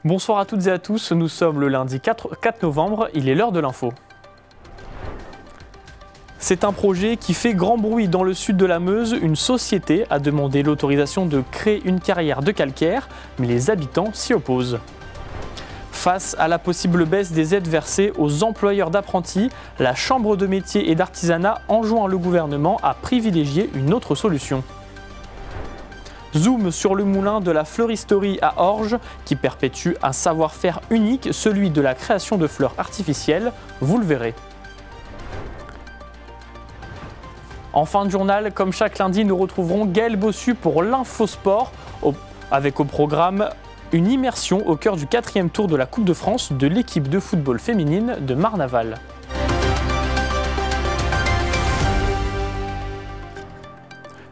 Bonsoir à toutes et à tous, nous sommes le lundi 4 novembre, il est l'heure de l'info. C'est un projet qui fait grand bruit dans le sud de la Meuse. Une société a demandé l'autorisation de créer une carrière de calcaire, mais les habitants s'y opposent. Face à la possible baisse des aides versées aux employeurs d'apprentis, la Chambre de métiers et d'artisanat enjoint le gouvernement à privilégier une autre solution. Zoom sur le moulin de la fleuristerie à Orge qui perpétue un savoir-faire unique, celui de la création de fleurs artificielles, vous le verrez. En fin de journal, comme chaque lundi, nous retrouverons Gaël Bossu pour l'Infosport, avec au programme une immersion au cœur du 4e tour de la Coupe de France de l'équipe de football féminine de Marne-Aval.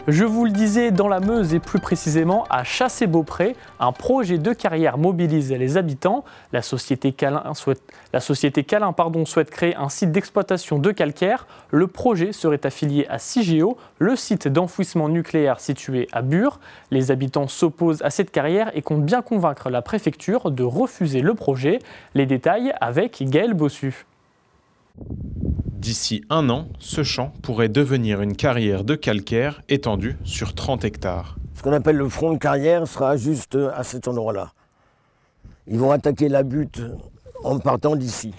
Je vous le disais, dans la Meuse et plus précisément à Chassé-Beaupré, un projet de carrière mobilise les habitants. La société Calin souhaite créer un site d'exploitation de calcaire. Le projet serait affilié à Cigéo, le site d'enfouissement nucléaire situé à Bure. Les habitants s'opposent à cette carrière et comptent bien convaincre la préfecture de refuser le projet. Les détails avec Gaël Bossu. D'ici un an, ce champ pourrait devenir une carrière de calcaire étendue sur 30 hectares. Ce qu'on appelle le front de carrière sera juste à cet endroit-là. Ils vont attaquer la butte en partant d'ici.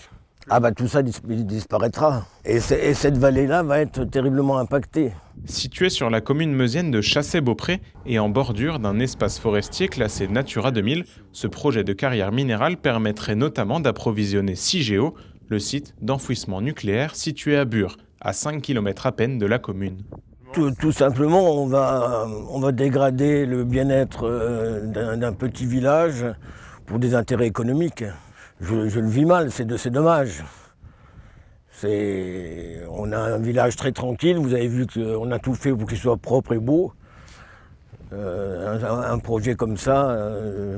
Ah bah tout ça disparaîtra. Et cette vallée-là va être terriblement impactée. Située sur la commune meusienne de Chassé-Beaupré et en bordure d'un espace forestier classé Natura 2000, ce projet de carrière minérale permettrait notamment d'approvisionner Cigéo, le site d'enfouissement nucléaire situé à Bure, à 5 km à peine de la commune. Tout simplement, on va dégrader le bien-être d'un petit village pour des intérêts économiques. Je le vis mal, c'est dommage. On a un village très tranquille, vous avez vu qu'on a tout fait pour qu'il soit propre et beau. Un projet comme ça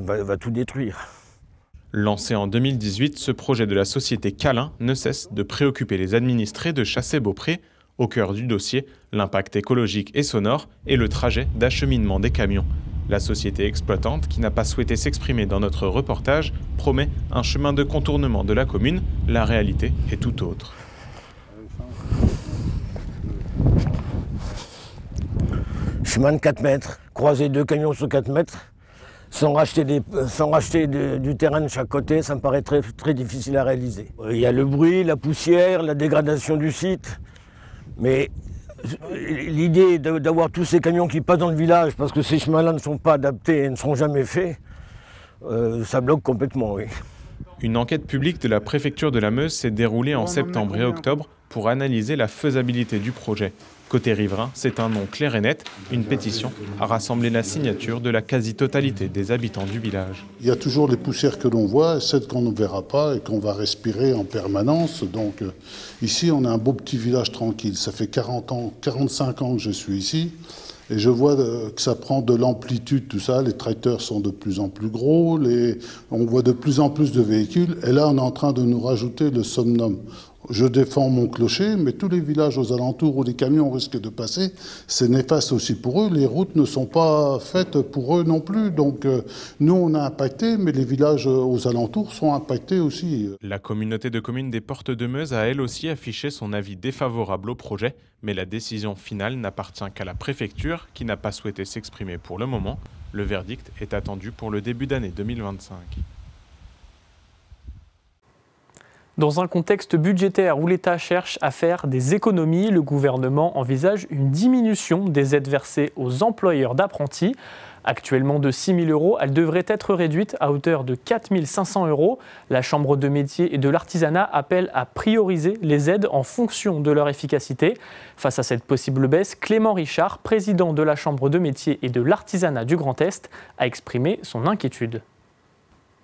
va tout détruire. Lancé en 2018, ce projet de la société Calin ne cesse de préoccuper les administrés de Chassé-Beaupré. Au cœur du dossier, l'impact écologique et sonore et le trajet d'acheminement des camions. La société exploitante, qui n'a pas souhaité s'exprimer dans notre reportage, promet un chemin de contournement de la commune. La réalité est tout autre. Chemin de 4 mètres, croiser 2 camions sur 4 mètres. Sans racheter du terrain de chaque côté, ça me paraît très, très difficile à réaliser. Il y a le bruit, la poussière, la dégradation du site. Mais l'idée d'avoir tous ces camions qui passent dans le village, parce que ces chemins-là ne sont pas adaptés et ne seront jamais faits, ça bloque complètement, oui. Une enquête publique de la préfecture de la Meuse s'est déroulée en septembre et octobre pour analyser la faisabilité du projet. Côté riverain, c'est un nom clair et net. Une pétition a rassemblé la signature de la quasi-totalité des habitants du village. Il y a toujours les poussières que l'on voit, celles qu'on ne verra pas et qu'on va respirer en permanence. Donc ici, on a un beau petit village tranquille. Ça fait 45 ans que je suis ici. Et je vois que ça prend de l'amplitude, tout ça. Les tracteurs sont de plus en plus gros. On voit de plus en plus de véhicules. Et là, on est en train de nous rajouter le somnum. Je défends mon clocher, mais tous les villages aux alentours où les camions risquent de passer, c'est néfaste aussi pour eux. Les routes ne sont pas faites pour eux non plus. Donc nous, on a impacté, mais les villages aux alentours sont impactés aussi. La communauté de communes des Portes de Meuse a elle aussi affiché son avis défavorable au projet, mais la décision finale n'appartient qu'à la préfecture, qui n'a pas souhaité s'exprimer pour le moment. Le verdict est attendu pour le début d'année 2025. Dans un contexte budgétaire où l'État cherche à faire des économies, le gouvernement envisage une diminution des aides versées aux employeurs d'apprentis. Actuellement de 6 000 €, elle devrait être réduite à hauteur de 4 500 €. La Chambre de métiers et de l'artisanat appelle à prioriser les aides en fonction de leur efficacité. Face à cette possible baisse, Clément Richard, président de la Chambre de métiers et de l'artisanat du Grand Est, a exprimé son inquiétude.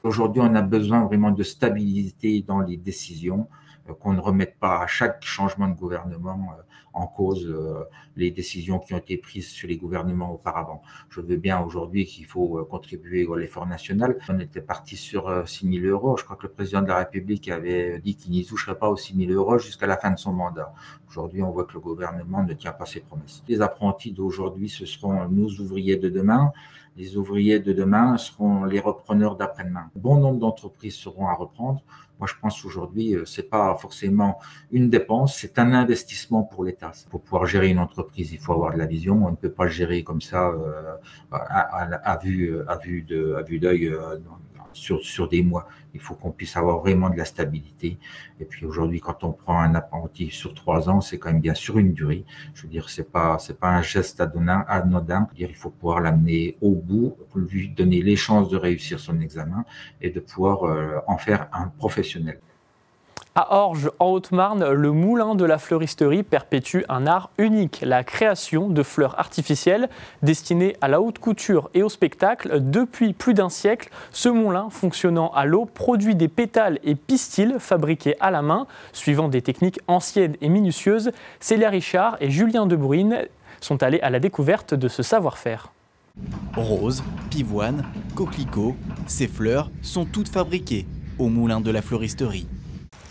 Aujourd'hui, on a besoin vraiment de stabilité dans les décisions, qu'on ne remette pas à chaque changement de gouvernement en cause les décisions qui ont été prises sur les gouvernements auparavant. Je veux bien aujourd'hui qu'il faut contribuer à l'effort national. On était parti sur 6 000 euros. Je crois que le président de la République avait dit qu'il n'y toucherait pas aux 6 000 euros jusqu'à la fin de son mandat. Aujourd'hui, on voit que le gouvernement ne tient pas ses promesses. Les apprentis d'aujourd'hui, ce seront nos ouvriers de demain. Les ouvriers de demain seront les repreneurs d'après-demain. Bon nombre d'entreprises seront à reprendre. Moi, je pense qu'aujourd'hui, ce n'est pas forcément une dépense, c'est un investissement pour l'État. Pour pouvoir gérer une entreprise, il faut avoir de la vision. On ne peut pas le gérer comme ça à vue d'œil sur des mois. Il faut qu'on puisse avoir vraiment de la stabilité. Et puis aujourd'hui, quand on prend un apprenti sur 3 ans, c'est quand même bien sur une durée. Je veux dire, c'est pas un geste anodin. Je veux dire, il faut pouvoir l'amener au bout, lui donner les chances de réussir son examen et de pouvoir en faire un professionnel. À Orge, en Haute-Marne, le moulin de la fleuristerie perpétue un art unique, la création de fleurs artificielles destinées à la haute couture et au spectacle. Depuis plus d'1 siècle, ce moulin, fonctionnant à l'eau, produit des pétales et pistils fabriqués à la main, suivant des techniques anciennes et minutieuses. Célia Richard et Julien Debruyne sont allés à la découverte de ce savoir-faire. Roses, pivoines, coquelicots, ces fleurs sont toutes fabriquées au moulin de la fleuristerie.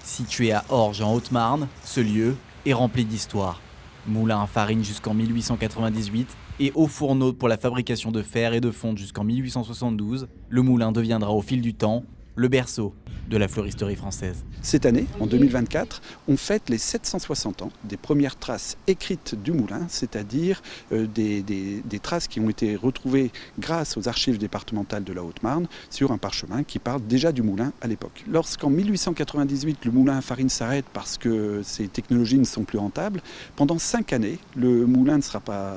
Situé à Orge en Haute-Marne, ce lieu est rempli d'histoire. Moulin à farine jusqu'en 1898 et au fourneau pour la fabrication de fer et de fonte jusqu'en 1872, le moulin deviendra au fil du temps le berceau de la fleuristerie française. Cette année, en 2024, on fête les 760 ans des premières traces écrites du moulin, c'est-à-dire des traces qui ont été retrouvées grâce aux archives départementales de la Haute-Marne sur un parchemin qui parle déjà du moulin à l'époque. Lorsqu'en 1898, le moulin à farine s'arrête parce que ces technologies ne sont plus rentables, pendant 5 années, le moulin ne sera pas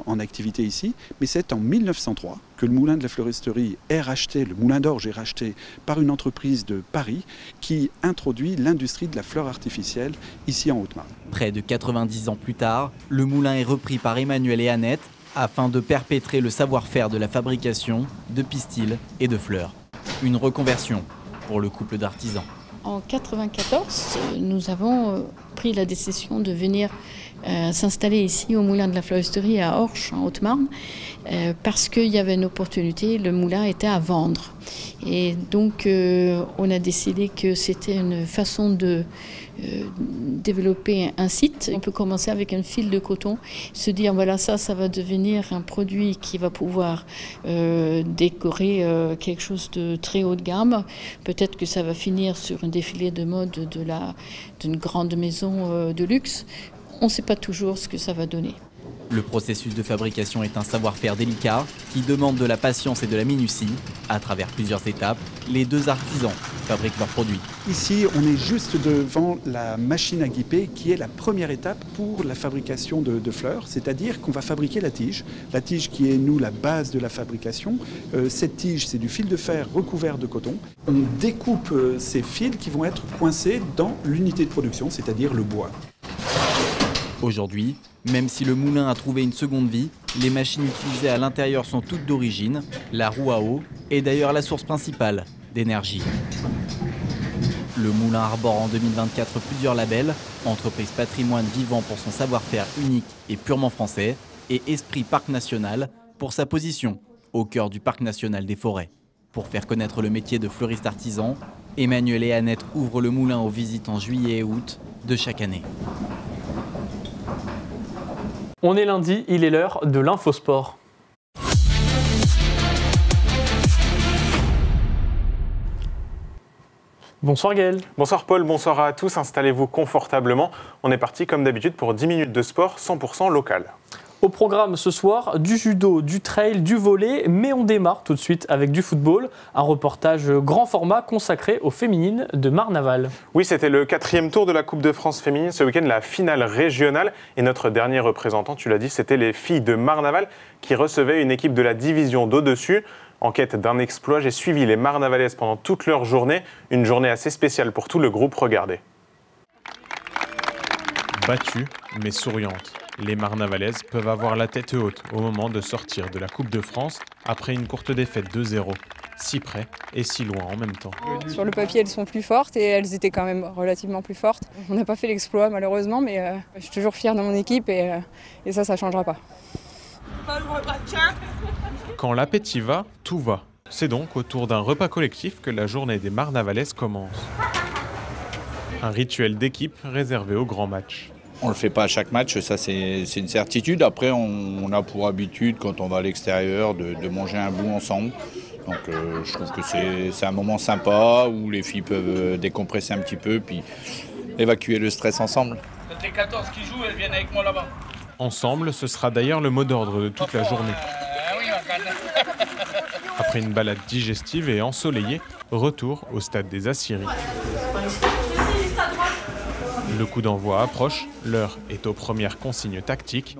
en activité ici, mais c'est en 1903 que le moulin de la fleuristerie est racheté, le moulin d'Orge est racheté par une entreprise de Paris qui introduit l'industrie de la fleur artificielle ici en Haute-Marne. Près de 90 ans plus tard, le moulin est repris par Emmanuel et Annette afin de perpétrer le savoir-faire de la fabrication de pistils et de fleurs. Une reconversion pour le couple d'artisans. En 1994, nous avons pris la décision de venir s'installer ici au moulin de la fleuristerie à Orge, en Haute-Marne, parce qu'il y avait une opportunité, le moulin était à vendre. Et donc on a décidé que c'était une façon de développer un site. On peut commencer avec un fil de coton, se dire voilà ça va devenir un produit qui va pouvoir décorer quelque chose de très haut de gamme. Peut-être que ça va finir sur un défilé de mode d'une grande maison de luxe. On ne sait pas toujours ce que ça va donner. Le processus de fabrication est un savoir-faire délicat qui demande de la patience et de la minutie. À travers plusieurs étapes, les 2 artisans fabriquent leurs produits. Ici, on est juste devant la machine à guiper qui est la première étape pour la fabrication de fleurs, c'est-à-dire qu'on va fabriquer la tige qui est, nous, la base de la fabrication. Cette tige, c'est du fil de fer recouvert de coton. On découpe ces fils qui vont être coincés dans l'unité de production, c'est-à-dire le bois. Aujourd'hui, même si le moulin a trouvé une seconde vie, les machines utilisées à l'intérieur sont toutes d'origine. La roue à eau est d'ailleurs la source principale d'énergie. Le moulin arbore en 2024 plusieurs labels, entreprise patrimoine vivant pour son savoir-faire unique et purement français, et Esprit Parc National pour sa position au cœur du Parc National des Forêts. Pour faire connaître le métier de fleuriste artisan, Emmanuel et Annette ouvrent le moulin aux visites en juillet et août de chaque année. On est lundi, il est l'heure de l'Infosport. Bonsoir Gaël. Bonsoir Paul, bonsoir à tous, installez-vous confortablement. On est parti comme d'habitude pour 10 minutes de sport 100% local. Au programme ce soir, du judo, du trail, du volley, mais on démarre tout de suite avec du football. Un reportage grand format consacré aux féminines de Marne-Naval. Oui, c'était le 4e tour de la Coupe de France féminine, ce week-end, la finale régionale. Et notre dernier représentant, tu l'as dit, c'était les filles de Marne-Naval qui recevaient une équipe de la division d'au-dessus. En quête d'un exploit, j'ai suivi les Marne-Navalaises pendant toute leur journée. Une journée assez spéciale pour tout le groupe, regardez. Battues, mais souriantes. Les Marne-Navalaises peuvent avoir la tête haute au moment de sortir de la Coupe de France après une courte défaite 2-0. si près et si loin en même temps. Sur le papier, elles sont plus fortes et elles étaient quand même relativement plus fortes. On n'a pas fait l'exploit malheureusement, mais je suis toujours fière de mon équipe et ça ne changera pas. Quand l'appétit va, tout va. C'est donc autour d'un repas collectif que la journée des Marnavalaises commence. Un rituel d'équipe réservé aux grands matchs. On ne le fait pas à chaque match, ça c'est une certitude. Après, on a pour habitude, quand on va à l'extérieur, de manger un bout ensemble. Donc je trouve que c'est un moment sympa où les filles peuvent décompresser un petit peu puis évacuer le stress ensemble. Les 14 qui jouent, elles viennent avec moi là-bas. Ensemble, ce sera d'ailleurs le mot d'ordre de toute la journée. Après une balade digestive et ensoleillée, retour au stade des Aciéries. Le coup d'envoi approche, l'heure est aux premières consignes tactiques.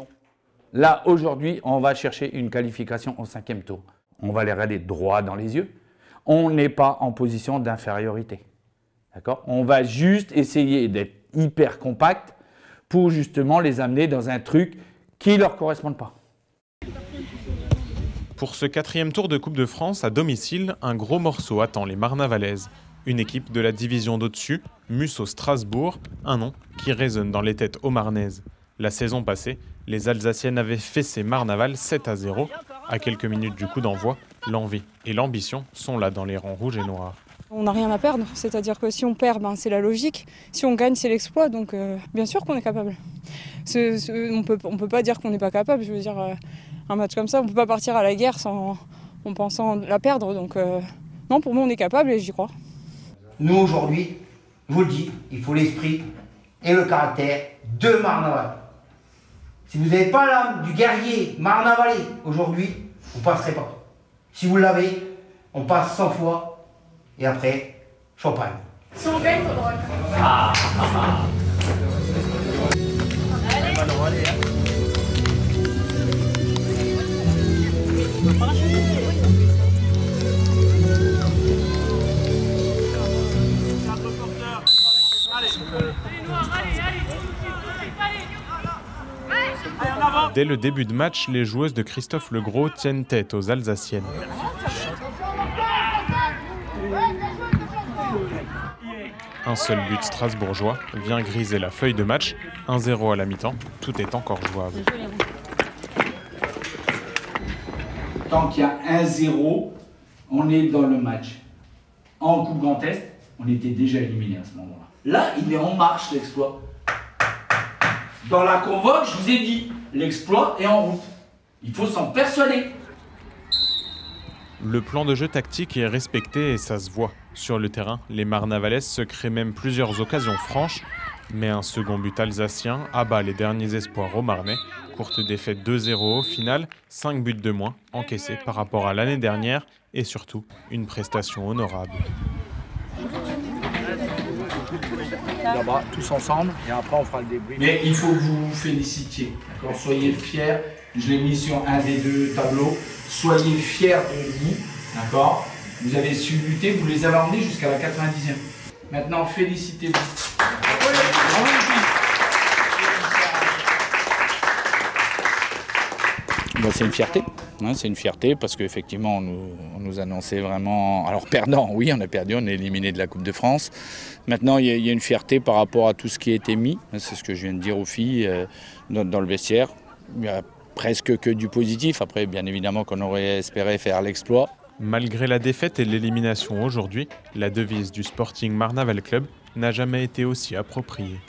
Là, aujourd'hui, on va chercher une qualification au 5e tour. On va les regarder droit dans les yeux. On n'est pas en position d'infériorité. D'accord ? On va juste essayer d'être hyper compact pour justement les amener dans un truc qui ne leur corresponde pas. Pour ce 4e tour de Coupe de France à domicile, un gros morceau attend les Marnavalaises. Une équipe de la division d'au-dessus, Musso Strasbourg, un nom qui résonne dans les têtes haut-marnaises. La saison passée, les Alsaciennes avaient fessé Marnaval 7-0. À quelques minutes du coup d'envoi, l'envie et l'ambition sont là dans les rangs rouges et noirs. On n'a rien à perdre, c'est-à-dire que si on perd, c'est la logique. Si on gagne, c'est l'exploit, donc bien sûr qu'on est capable. On peut pas dire qu'on n'est pas capable, je veux dire, un match comme ça, on ne peut pas partir à la guerre en pensant la perdre. Donc non, pour moi, on est capable et j'y crois. Nous, aujourd'hui, je vous le dis, il faut l'esprit et le caractère de Marnaval. Si vous n'avez pas l'âme du guerrier marnavalais aujourd'hui, vous ne passerez pas. Si vous l'avez, on passe 100 fois et après, champagne. Si on gagne, il faudra. Allez. Dès le début de match, les joueuses de Christophe Legros tiennent tête aux Alsaciennes. Un seul but strasbourgeois vient griser la feuille de match. 1-0 à la mi-temps, tout est encore jouable. Tant qu'il y a 1-0, on est dans le match. En Coupe Grand Est, on était déjà éliminé à ce moment-là. Là, il est en marche, l'exploit. Dans la convoque, je vous ai dit, l'exploit est en route. Il faut s'en persuader. Le plan de jeu tactique est respecté et ça se voit. Sur le terrain, les Marnavalaises se créent même plusieurs occasions franches, mais un second but alsacien abat les derniers espoirs au Marnais. Courte défaite 2-0 au final, 5 buts de moins encaissés par rapport à l'année dernière et surtout une prestation honorable. Là-bas, tous ensemble, et après on fera le débrief. Mais il faut que vous vous félicitiez, d'accord ? Soyez fiers, je l'ai mis sur un des deux tableaux, soyez fiers de vous, d'accord ? Vous avez su lutter, vous les avez emmenés jusqu'à la 90e. Maintenant, félicitez-vous. C'est une fierté. C'est une fierté parce qu'effectivement, on nous annonçait vraiment... Alors perdant, oui, on a perdu, on est éliminé de la Coupe de France. Maintenant, il y a une fierté par rapport à tout ce qui a été mis. C'est ce que je viens de dire aux filles dans le vestiaire. Il y a presque que du positif. Après, bien évidemment qu'on aurait espéré faire l'exploit. Malgré la défaite et l'élimination aujourd'hui, la devise du Sporting Marnaval Club n'a jamais été aussi appropriée.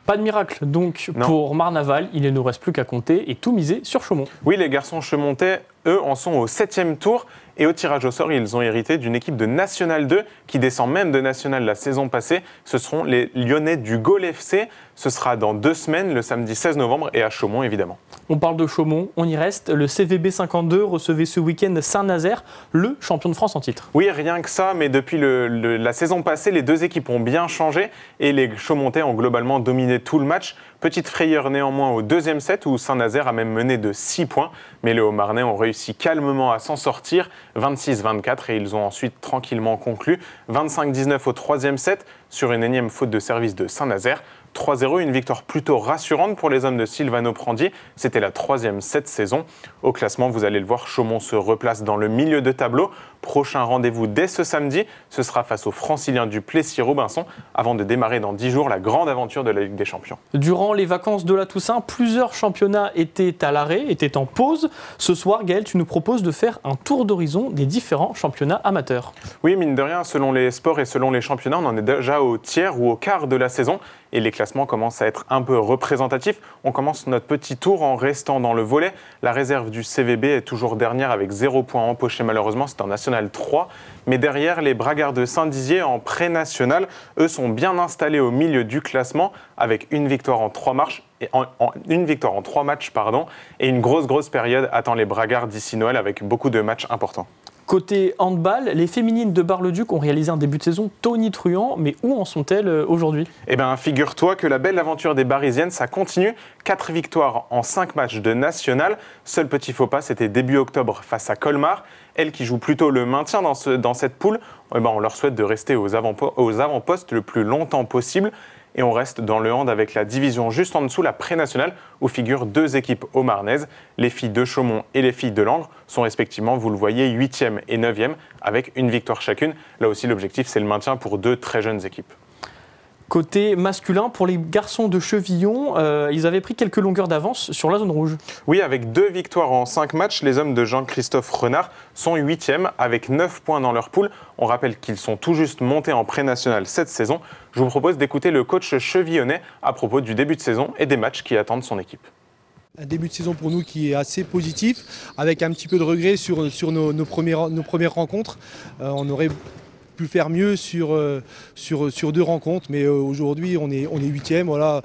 Pas de miracle donc pour Marnaval, il ne nous reste plus qu'à compter et tout miser sur Chaumont. Oui, les garçons chaumontais, eux, en sont au 7e tour et au tirage au sort, ils ont hérité d'une équipe de National 2 qui descend même de National la saison passée. Ce seront les Lyonnais du Gaulle FC. Ce sera dans 2 semaines, le samedi 16 novembre et à Chaumont évidemment. On parle de Chaumont, on y reste. Le CVB 52 recevait ce week-end Saint-Nazaire, le champion de France en titre. Oui, rien que ça, mais depuis la saison passée, les deux équipes ont bien changé et les Chaumontais ont globalement dominé tout le match. Petite frayeur néanmoins au 2e set où Saint-Nazaire a même mené de 6 points. Mais les Hauts-Marnais ont réussi calmement à s'en sortir, 26-24, et ils ont ensuite tranquillement conclu. 25-19 au 3e set. sur une énième faute de service de Saint-Nazaire. 3-0, une victoire plutôt rassurante pour les hommes de Silvano Prandier. C'était la 3e cette saison. Au classement, vous allez le voir, Chaumont se replace dans le milieu de tableau. Prochain rendez-vous dès ce samedi, ce sera face aux Franciliens du Plessis-Robinson, avant de démarrer dans 10 jours la grande aventure de la Ligue des Champions. Durant les vacances de la Toussaint, plusieurs championnats étaient à l'arrêt, étaient en pause. Ce soir, Gaël, tu nous proposes de faire un tour d'horizon des différents championnats amateurs. Oui, mine de rien, selon les sports et selon les championnats, on en est déjà au tiers ou au quart de la saison. Et les classements commencent à être un peu représentatifs. On commence notre petit tour en restant dans le volley. La réserve du CVB est toujours dernière avec 0 points empochés malheureusement. C'est en National 3. Mais derrière, les Bragards de Saint-Dizier en pré-national, eux sont bien installés au milieu du classement avec une victoire en 3 matchs. Et une grosse période attend les Bragards d'ici Noël avec beaucoup de matchs importants. Côté handball, les féminines de Bar-le-Duc ont réalisé un début de saison tonitruant, mais où en sont-elles aujourd'hui ? Eh bien, figure-toi que la belle aventure des Barisiennes, ça continue. 4 victoires en 5 matchs de national. Seul petit faux pas, c'était début octobre face à Colmar. Elles qui jouent plutôt le maintien dans cette poule, on leur souhaite de rester aux avant-postes le plus longtemps possible. Et on reste dans le hand avec la division juste en dessous, la pré-nationale, où figurent 2 équipes haut-marnaises. Les filles de Chaumont et les filles de Langres sont respectivement, vous le voyez, 8e et 9e, avec une victoire chacune. Là aussi, l'objectif, c'est le maintien pour 2 très jeunes équipes. Côté masculin, pour les garçons de Chevillon, ils avaient pris quelques longueurs d'avance sur la zone rouge. Oui, avec 2 victoires en 5 matchs, les hommes de Jean-Christophe Renard sont 8e avec 9 points dans leur poule. On rappelle qu'ils sont tout juste montés en pré-national cette saison. Je vous propose d'écouter le coach chevillonnais à propos du début de saison et des matchs qui attendent son équipe. Un début de saison pour nous qui est assez positif, avec un petit peu de regret sur nos premières rencontres. On aurait pu faire mieux sur 2 rencontres, mais aujourd'hui on est 8e, voilà,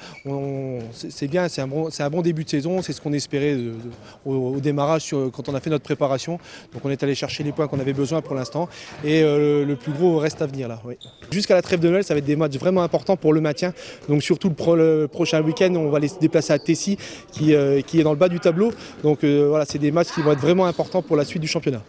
c'est bien, c'est un bon début de saison, c'est ce qu'on espérait au démarrage quand on a fait notre préparation. Donc on est allé chercher les points qu'on avait besoin pour l'instant et le plus gros reste à venir là. Oui. Jusqu'à la trêve de Noël, ça va être des matchs vraiment importants pour le maintien. Donc surtout le prochain week-end, on va aller se déplacer à Tessy qui est dans le bas du tableau. Donc voilà, c'est des matchs qui vont être vraiment importants pour la suite du championnat.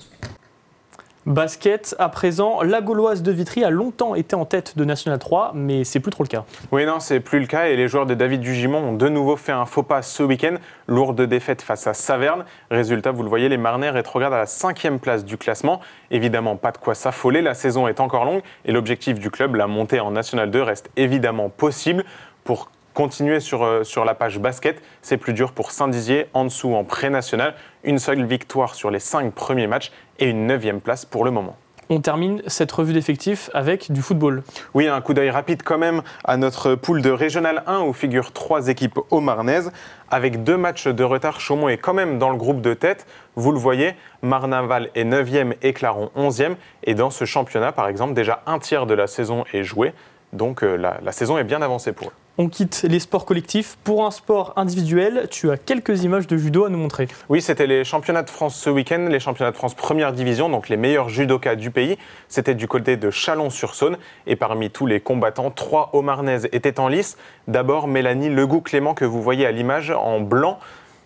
Basket, à présent, la Gauloise de Vitry a longtemps été en tête de National 3, mais c'est plus trop le cas. Oui, non, c'est plus le cas et les joueurs de David Dugimon ont de nouveau fait un faux pas ce week-end. Lourde défaite face à Saverne. Résultat, vous le voyez, les Marnais rétrogradent à la 5e place du classement. Évidemment, pas de quoi s'affoler, la saison est encore longue et l'objectif du club, la montée en National 2, reste évidemment possible. Pour continuer sur la page basket, c'est plus dur pour Saint-Dizier, en dessous en pré-national. Une seule victoire sur les 5 premiers matchs et une 9e place pour le moment. On termine cette revue d'effectifs avec du football. Oui, un coup d'œil rapide quand même à notre poule de Régional 1 où figurent 3 équipes haut-marnaises. Avec 2 matchs de retard, Chaumont est quand même dans le groupe de tête. Vous le voyez, Marnaval est 9e et Claron 11e. Et dans ce championnat, par exemple, déjà un tiers de la saison est joué. Donc la saison est bien avancée pour eux. On quitte les sports collectifs. Pour un sport individuel, tu as quelques images de judo à nous montrer. Oui, c'était les championnats de France ce week-end, les championnats de France première division, donc les meilleurs judokas du pays. C'était du côté de Chalon-sur-Saône. Et parmi tous les combattants, 3 haut-marnaises étaient en lice. D'abord, Mélanie Legout-Clément, que vous voyez à l'image en blanc.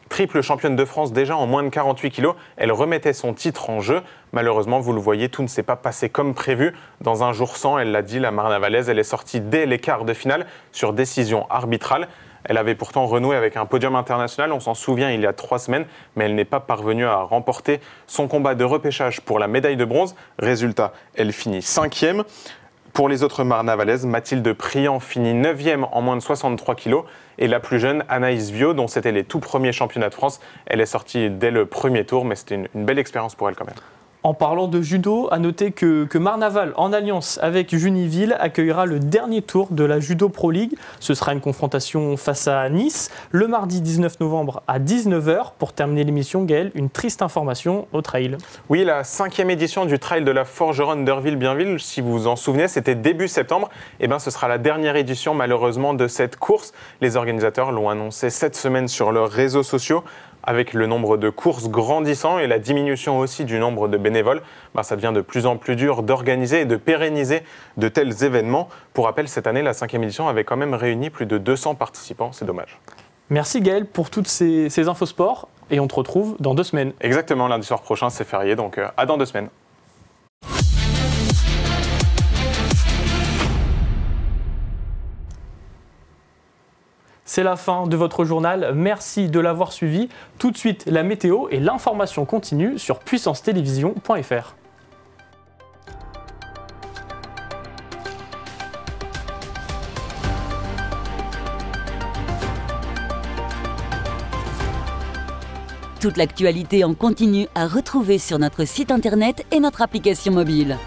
Triple championne de France déjà en moins de 48 kilos, elle remettait son titre en jeu. Malheureusement, vous le voyez, tout ne s'est pas passé comme prévu. Dans un jour sans, elle l'a dit, la Marnavalaise, elle est sortie dès les quarts de finale sur décision arbitrale. Elle avait pourtant renoué avec un podium international, on s'en souvient, il y a 3 semaines, mais elle n'est pas parvenue à remporter son combat de repêchage pour la médaille de bronze. Résultat, elle finit 5e. Pour les autres Marnavalaises, Mathilde Priant finit 9e en moins de 63 kilos. Et la plus jeune, Anaïs Viau, dont c'était les tout premiers championnats de France, elle est sortie dès le premier tour, mais c'était une belle expérience pour elle quand même. En parlant de judo, à noter que Marnaval, en alliance avec Juniville, accueillera le dernier tour de la Judo Pro League. Ce sera une confrontation face à Nice, le mardi 19 novembre à 19h. Pour terminer l'émission, Gaël, une triste information au trail. Oui, la 5e édition du trail de la Forgeronne d'Urville-Bienville, si vous vous en souvenez, c'était début septembre. Eh bien, ce sera la dernière édition, malheureusement, de cette course. Les organisateurs l'ont annoncé cette semaine sur leurs réseaux sociaux. Avec le nombre de courses grandissant et la diminution aussi du nombre de bénévoles, ça devient de plus en plus dur d'organiser et de pérenniser de tels événements. Pour rappel, cette année, la 5e édition avait quand même réuni plus de 200 participants. C'est dommage. Merci Gaël pour toutes ces infos sport et on te retrouve dans 2 semaines. Exactement, lundi soir prochain, c'est férié, donc à dans 2 semaines. C'est la fin de votre journal. Merci de l'avoir suivi. Tout de suite, la météo et l'information continue sur puissancetélévision.fr. Toute l'actualité en continu à retrouver sur notre site internet et notre application mobile.